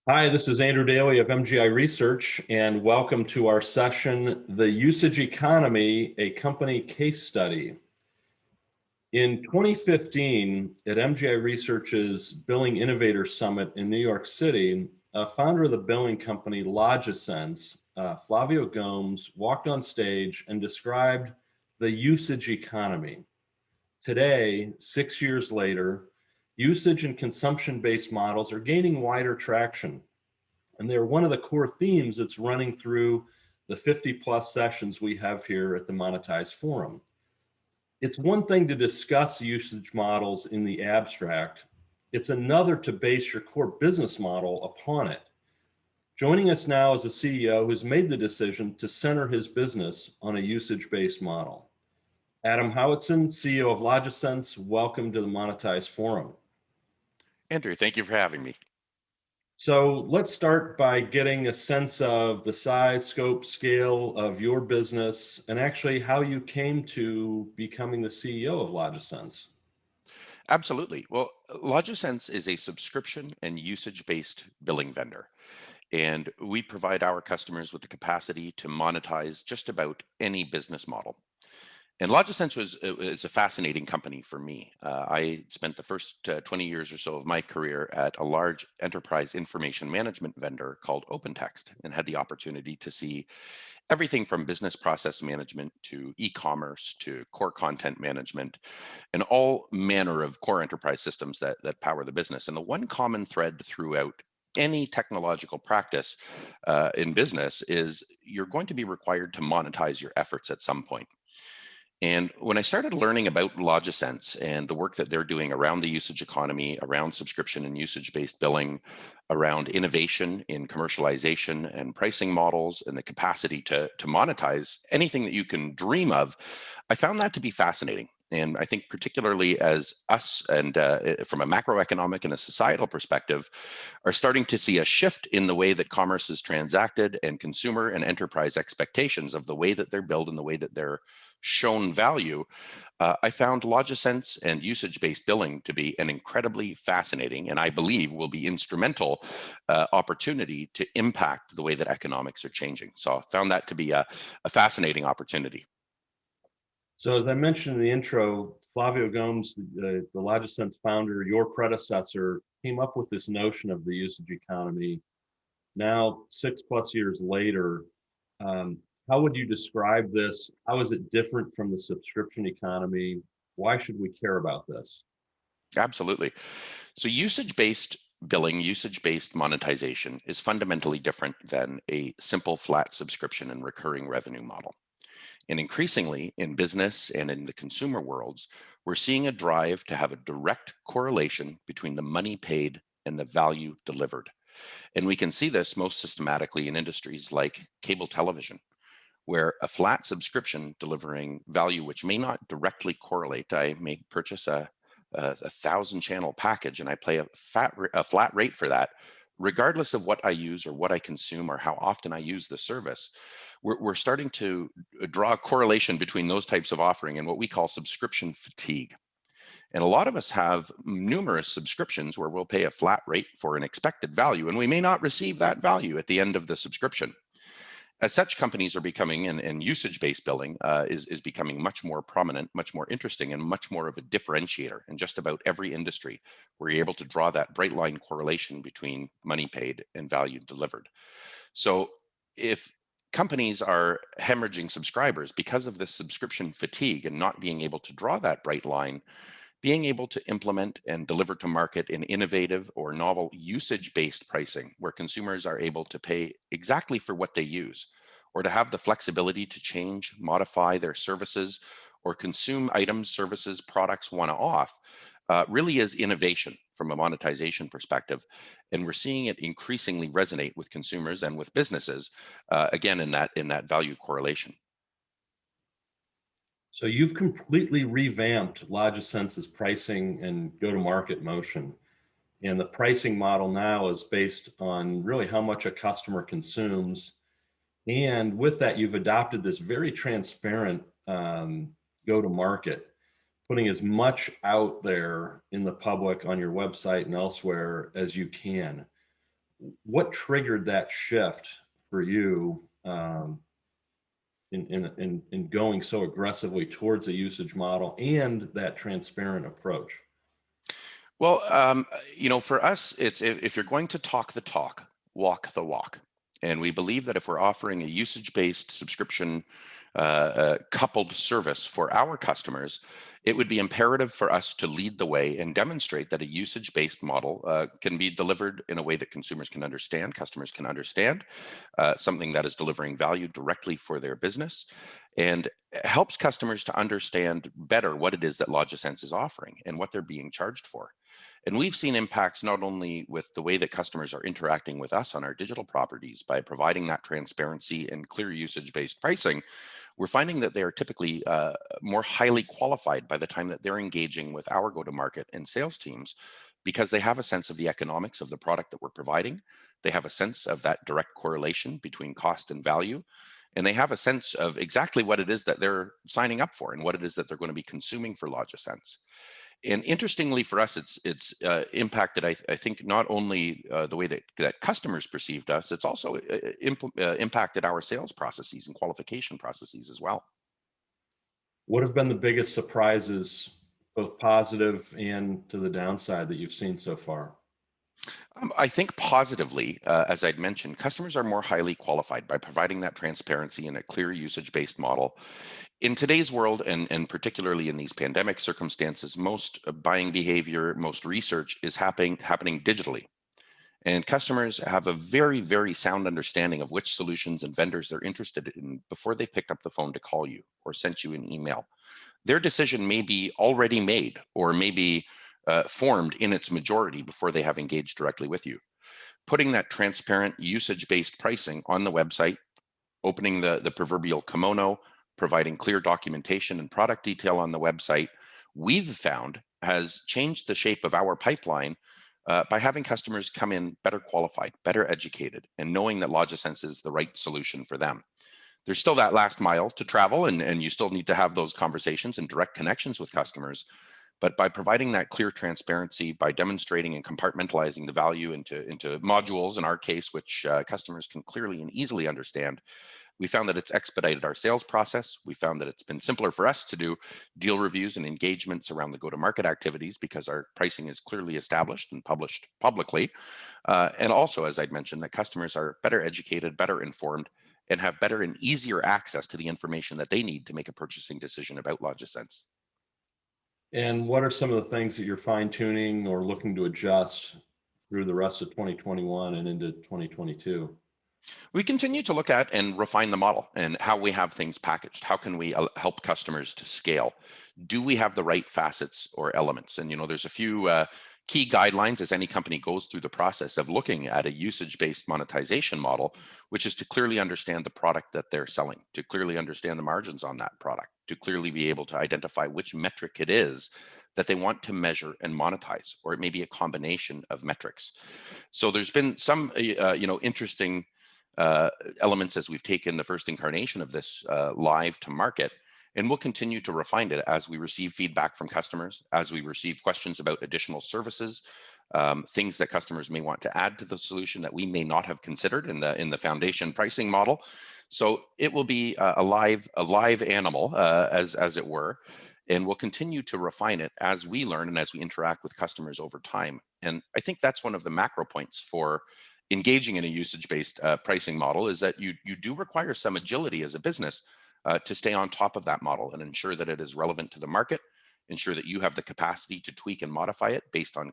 Hi, this is Andrew Dailey of MGI Research, and welcome to our session, The Usage Economy, a Company Case Study. In 2015, at MGI Research's Billing Innovator Summit in New York City, a founder of the billing company LogiSense, Flavio Gomes, walked on stage and described the usage economy. Today, 6 years later, usage and consumption-based models are gaining wider traction. And they're one of the core themes that's running through the 50+ sessions we have here at the Monetize Forum. It's one thing to discuss usage models in the abstract. It's another to base your core business model upon it. Joining us now is a CEO who's made the decision to center his business on a usage-based model. Adam Howatson, CEO of LogiSense, welcome to the Monetize Forum. Andrew, thank you for having me. So let's start by getting a sense of the size, scope, scale of your business and actually how you came to becoming the CEO of LogiSense. Absolutely. Well, LogiSense is a subscription and usage-based billing vendor, and we provide our customers with the capacity to monetize just about any business model. And LogiSense is a fascinating company for me. I spent the first 20 years or so of my career at a large enterprise information management vendor called OpenText, and had the opportunity to see everything from business process management to e-commerce to core content management and all manner of core enterprise systems that power the business. And the one common thread throughout any technological practice in business is you're going to be required to monetize your efforts at some point. And when I started learning about LogiSense and the work that they're doing around the usage economy, around subscription and usage-based billing, around innovation in commercialization and pricing models, and the capacity to monetize anything that you can dream of, I found that to be fascinating. And I think particularly as us and from a macroeconomic and a societal perspective, are starting to see a shift in the way that commerce is transacted and consumer and enterprise expectations of the way that they're billed and the way that they're shown value, I found LogiSense and usage-based billing to be an incredibly fascinating, and I believe will be instrumental opportunity to impact the way that economics are changing. So I found that to be a fascinating opportunity. So as I mentioned in the intro, Flavio Gomes, the LogiSense founder, your predecessor, came up with this notion of the usage economy. Now, 6+ years later, how would you describe this? How is it different from the subscription economy? Why should we care about this? Absolutely. So usage-based billing, usage-based monetization is fundamentally different than a simple flat subscription and recurring revenue model. And increasingly in business and in the consumer worlds, we're seeing a drive to have a direct correlation between the money paid and the value delivered. And we can see this most systematically in industries like cable television, where a flat subscription delivering value which may not directly correlate. I may purchase a 1,000 channel package and I pay a flat rate for that, regardless of what I use or what I consume or how often I use the service. We're starting to draw a correlation between those types of offering and what we call subscription fatigue. And a lot of us have numerous subscriptions where we'll pay a flat rate for an expected value, and we may not receive that value at the end of the subscription. As such, companies are becoming, and usage-based billing is becoming much more prominent, much more interesting, and much more of a differentiator in just about every industry, where you're able to draw that bright line correlation between money paid and value delivered. So if companies are hemorrhaging subscribers because of this subscription fatigue and not being able to draw that bright line, being able to implement and deliver to market an innovative or novel usage-based pricing where consumers are able to pay exactly for what they use, or to have the flexibility to change, modify their services, or consume items, services, products one-off, really is innovation from a monetization perspective. And we're seeing it increasingly resonate with consumers and with businesses, again, in that value correlation. So you've completely revamped LogiSense's pricing and go-to-market motion. And the pricing model now is based on really how much a customer consumes. And with that, you've adopted this very transparent go-to-market, putting as much out there in the public on your website and elsewhere as you can. what triggered that shift for you in going so aggressively towards a usage model and that transparent approach? Well, for us, it's if you're going to talk the talk, walk the walk. And we believe that if we're offering a usage-based subscription coupled service for our customers, it would be imperative for us to lead the way and demonstrate that a usage-based model can be delivered in a way that consumers can understand, customers can understand, something that is delivering value directly for their business, and helps customers to understand better what it is that LogiSense is offering and what they're being charged for. And we've seen impacts not only with the way that customers are interacting with us on our digital properties by providing that transparency and clear usage-based pricing. We're finding that they are typically more highly qualified by the time that they're engaging with our go-to-market and sales teams, because they have a sense of the economics of the product that we're providing. They have a sense of that direct correlation between cost and value. And they have a sense of exactly what it is that they're signing up for and what it is that they're going to be consuming for LogiSense. And interestingly for us, it's impacted, I think, not only the way that customers perceived us, it's also impacted our sales processes and qualification processes as well. What have been the biggest surprises, both positive and to the downside, that you've seen so far? I think positively, as I'd mentioned, customers are more highly qualified by providing that transparency in a clear usage-based model. In today's world, and particularly in these pandemic circumstances, most buying behavior, most research is happening digitally. And customers have a very, very sound understanding of which solutions and vendors they're interested in before they've picked up the phone to call you or sent you an email. Their decision may be already made or maybe formed in its majority before they have engaged directly with you. Putting that transparent usage-based pricing on the website, opening the proverbial kimono, providing clear documentation and product detail on the website, we've found has changed the shape of our pipeline by having customers come in better qualified, better educated, and knowing that LogiSense is the right solution for them. There's still that last mile to travel, and you still need to have those conversations and direct connections with customers. But by providing that clear transparency, by demonstrating and compartmentalizing the value into modules, in our case, which customers can clearly and easily understand, we found that it's expedited our sales process. We found that it's been simpler for us to do deal reviews and engagements around the go-to-market activities because our pricing is clearly established and published publicly. And also, as I'd mentioned, that customers are better educated, better informed, and have better and easier access to the information that they need to make a purchasing decision about LogiSense. And what are some of the things that you're fine-tuning or looking to adjust through the rest of 2021 and into 2022? We continue to look at and refine the model and how we have things packaged. How can we help customers to scale? Do we have the right facets or elements? And there's a few key guidelines as any company goes through the process of looking at a usage-based monetization model, which is to clearly understand the product that they're selling, to clearly understand the margins on that product, to clearly be able to identify which metric it is that they want to measure and monetize, or it may be a combination of metrics. So there's been some interesting elements as we've taken the first incarnation of this live to market, and we'll continue to refine it as we receive feedback from customers, as we receive questions about additional services, things that customers may want to add to the solution that we may not have considered in the foundation pricing model. So it will be a live animal, as it were, and we'll continue to refine it as we learn and as we interact with customers over time. And I think that's one of the macro points for engaging in a usage-based pricing model, is that you do require some agility as a business to stay on top of that model and ensure that it is relevant to the market, ensure that you have the capacity to tweak and modify it based on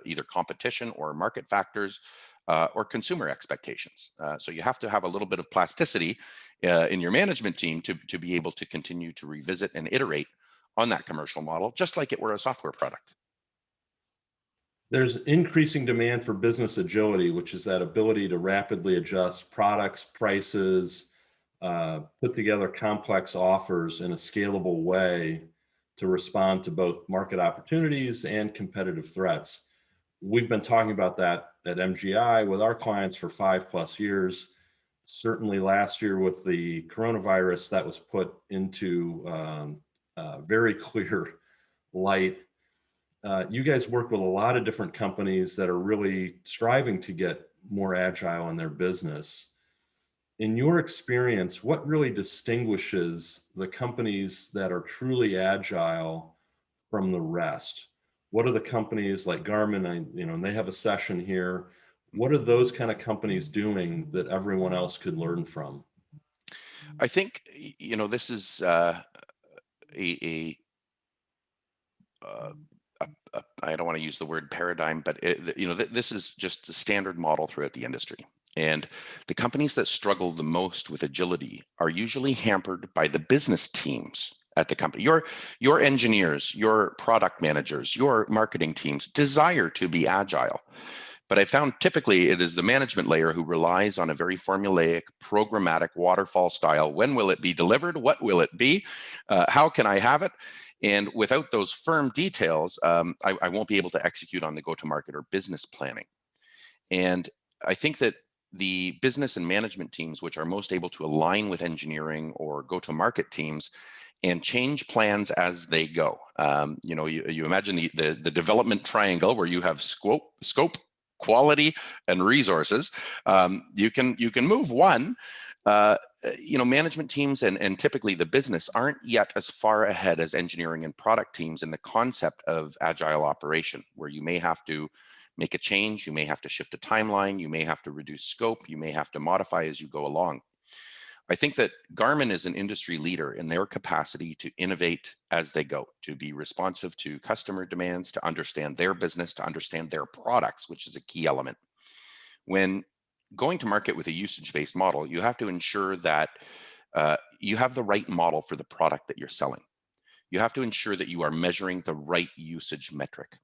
either competition or market factors or consumer expectations. So you have to have a little bit of plasticity in your management team to be able to continue to revisit and iterate on that commercial model, just like it were a software product. There's increasing demand for business agility, which is that ability to rapidly adjust products, prices, put together complex offers in a scalable way to respond to both market opportunities and competitive threats. We've been talking about that at MGI with our clients for 5+ years. Certainly last year with the coronavirus, that was put into very clear light. You guys work with a lot of different companies that are really striving to get more agile in their business. In your experience, what really distinguishes the companies that are truly agile from the rest? What are the companies like Garmin, and they have a session here. What are those kind of companies doing that everyone else could learn from? I think, this is a uh, I don't want to use the word paradigm, but this is just the standard model throughout the industry. And the companies that struggle the most with agility are usually hampered by the business teams at the company. Your engineers, your product managers, your marketing teams desire to be agile. But I found typically it is the management layer who relies on a very formulaic, programmatic waterfall style. When will it be delivered? What will it be? How can I have it? And without those firm details, I won't be able to execute on the go-to-market or business planning. And I think that the business and management teams, which are most able to align with engineering or go-to-market teams, and change plans as they go. You imagine the development triangle where you have scope, quality, and resources. You can move one. Management teams and typically the business aren't yet as far ahead as engineering and product teams in the concept of agile operation, where you may have to make a change, you may have to shift a timeline, you may have to reduce scope, you may have to modify as you go along. I think that Garmin is an industry leader in their capacity to innovate as they go, to be responsive to customer demands, to understand their business, to understand their products, which is a key element. When going to market with a usage-based model, you have to ensure that you have the right model for the product that you're selling. You have to ensure that you are measuring the right usage metric.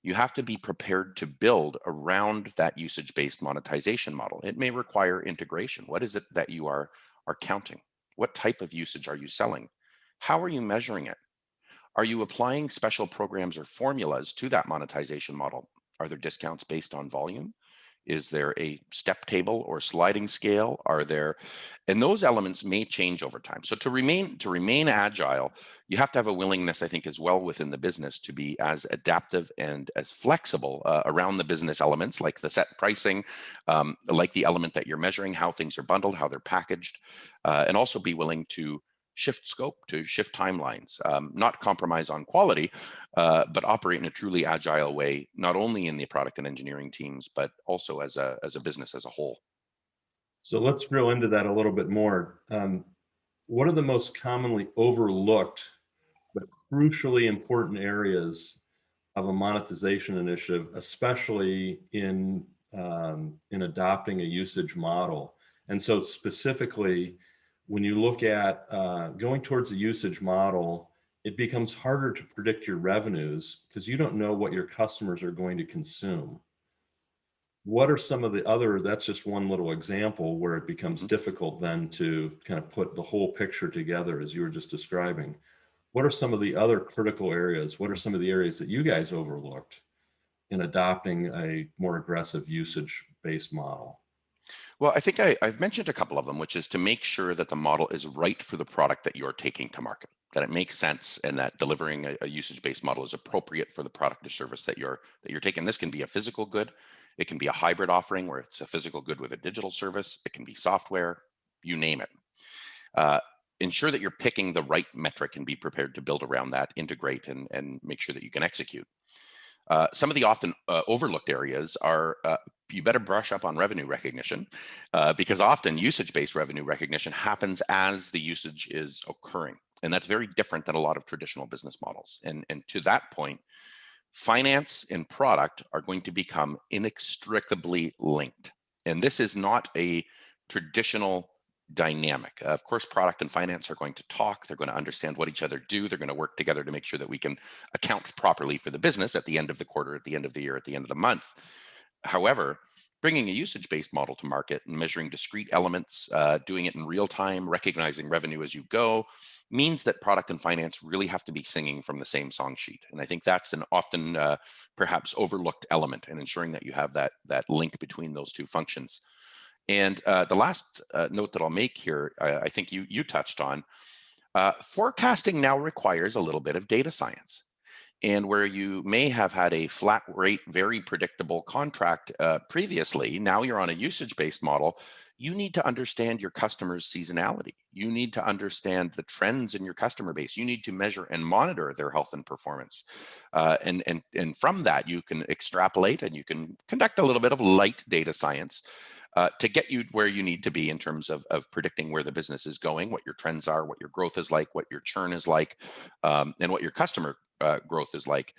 You have to be prepared to build around that usage-based monetization model. It may require integration. What is it that you are counting? What type of usage are you selling? How are you measuring it? Are you applying special programs or formulas to that monetization model? Are there discounts based on volume? Is there a step table or sliding scale? And those elements may change over time. So to remain agile, you have to have a willingness, I think, as well within the business to be as adaptive and as flexible around the business elements, like the set pricing, like the element that you're measuring, how things are bundled, how they're packaged, and also be willing to shift scope, to shift timelines, not compromise on quality, but operate in a truly agile way, not only in the product and engineering teams, but also as a business as a whole. So let's drill into that a little bit more. What are the most commonly overlooked but crucially important areas of a monetization initiative, especially in adopting a usage model? And so specifically, when you look at going towards a usage model, it becomes harder to predict your revenues because you don't know what your customers are going to consume. What are some of the other, that's just one little example where it becomes difficult then to kind of put the whole picture together as you were just describing. What are some of the other critical areas? What are some of the areas that you guys overlooked in adopting a more aggressive usage-based model? Well, I think I've mentioned a couple of them, which is to make sure that the model is right for the product that you're taking to market, that it makes sense, and that delivering a usage-based model is appropriate for the product or service that you're taking. This can be a physical good, it can be a hybrid offering where it's a physical good with a digital service, it can be software, you name it. Ensure that you're picking the right metric and be prepared to build around that, integrate, and make sure that you can execute. Some of the often overlooked areas are you better brush up on revenue recognition because often usage-based revenue recognition happens as the usage is occurring. And that's very different than a lot of traditional business models. And to that point, finance and product are going to become inextricably linked. And this is not a traditional dynamic. Of course, product and finance are going to talk. They're going to understand what each other do. They're going to work together to make sure that we can account properly for the business at the end of the quarter, at the end of the year, at the end of the month. However, bringing a usage-based model to market and measuring discrete elements, doing it in real time, recognizing revenue as you go, means that product and finance really have to be singing from the same song sheet. And I think that's an often perhaps overlooked element in ensuring that you have that link between those two functions. And the last note that I'll make here, I think you touched on, forecasting now requires a little bit of data science. And where you may have had a flat rate, very predictable contract previously, now you're on a usage-based model. You need to understand your customers' seasonality. You need to understand the trends in your customer base. You need to measure and monitor their health and performance. And from that, you can extrapolate and you can conduct a little bit of light data science to get you where you need to be in terms of predicting where the business is going, what your trends are, what your growth is like, what your churn is like, and what your customer growth is like.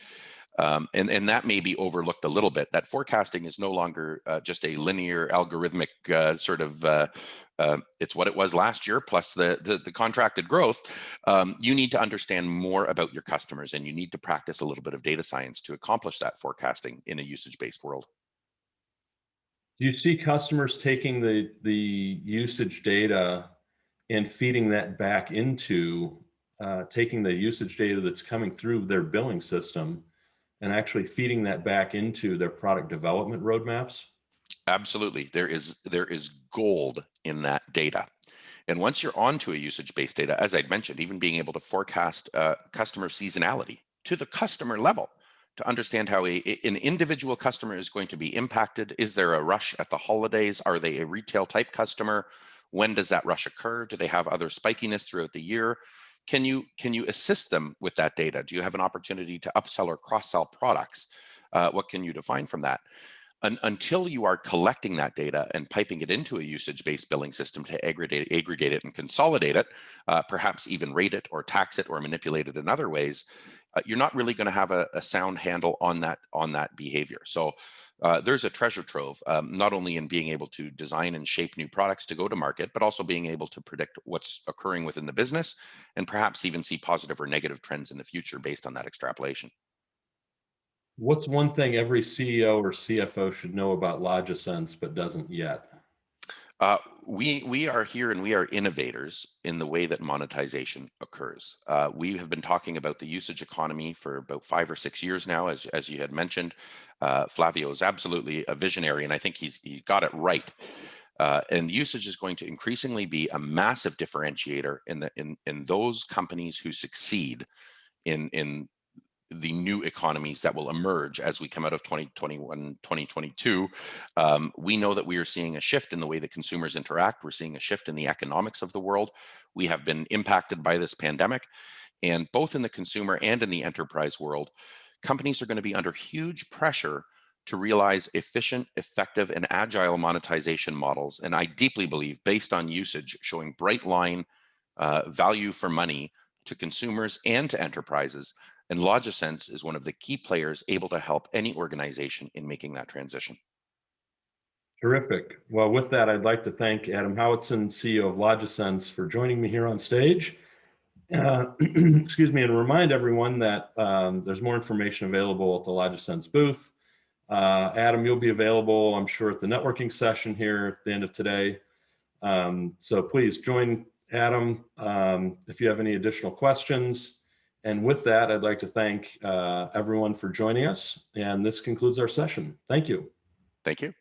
And that may be overlooked a little bit. That forecasting is no longer just a linear algorithmic it's what it was last year plus the contracted growth. You need to understand more about your customers, and you need to practice a little bit of data science to accomplish that forecasting in a usage-based world. Do you see customers taking the usage data and feeding that back into taking the usage data that's coming through their billing system and actually feeding that back into their product development roadmaps? Absolutely. There is gold in that data. And once you're onto a usage-based data, as I'd mentioned, even being able to forecast customer seasonality to the customer level, to understand how an individual customer is going to be impacted. Is there a rush at the holidays? Are they a retail type customer? When does that rush occur? Do they have other spikiness throughout the year? Can you assist them with that data? Do you have an opportunity to upsell or cross-sell products? What can you define from that? Until you are collecting that data and piping it into a usage-based billing system to aggregate it and consolidate it, perhaps even rate it or tax it or manipulate it in other ways, you're not really going to have a sound handle on that behavior. So there's a treasure trove, not only in being able to design and shape new products to go to market, but also being able to predict what's occurring within the business and perhaps even see positive or negative trends in the future based on that extrapolation. What's one thing every CEO or CFO should know about LogiSense but doesn't yet? We are here and we are innovators in the way that monetization occurs. We have been talking about the usage economy for about 5 or 6 years now, as you had mentioned. Flavio is absolutely a visionary, and I think he's got it right. And usage is going to increasingly be a massive differentiator in those companies who succeed in the new economies that will emerge as we come out of 2021, 2022. We know that we are seeing a shift in the way that consumers interact. We're seeing a shift in the economics of the world. We have been impacted by this pandemic, and both in the consumer and in the enterprise world, companies are going to be under huge pressure to realize efficient, effective, and agile monetization models. And I deeply believe, based on usage, showing bright line value for money to consumers and to enterprises. And LogiSense is one of the key players able to help any organization in making that transition. Terrific. Well, with that, I'd like to thank Adam Howatson, CEO of LogiSense, for joining me here on stage. Excuse me, and remind everyone that there's more information available at the LogiSense booth. Adam, you'll be available, I'm sure, at the networking session here at the end of today. So please join Adam if you have any additional questions. And with that, I'd like to thank everyone for joining us. And this concludes our session. Thank you. Thank you.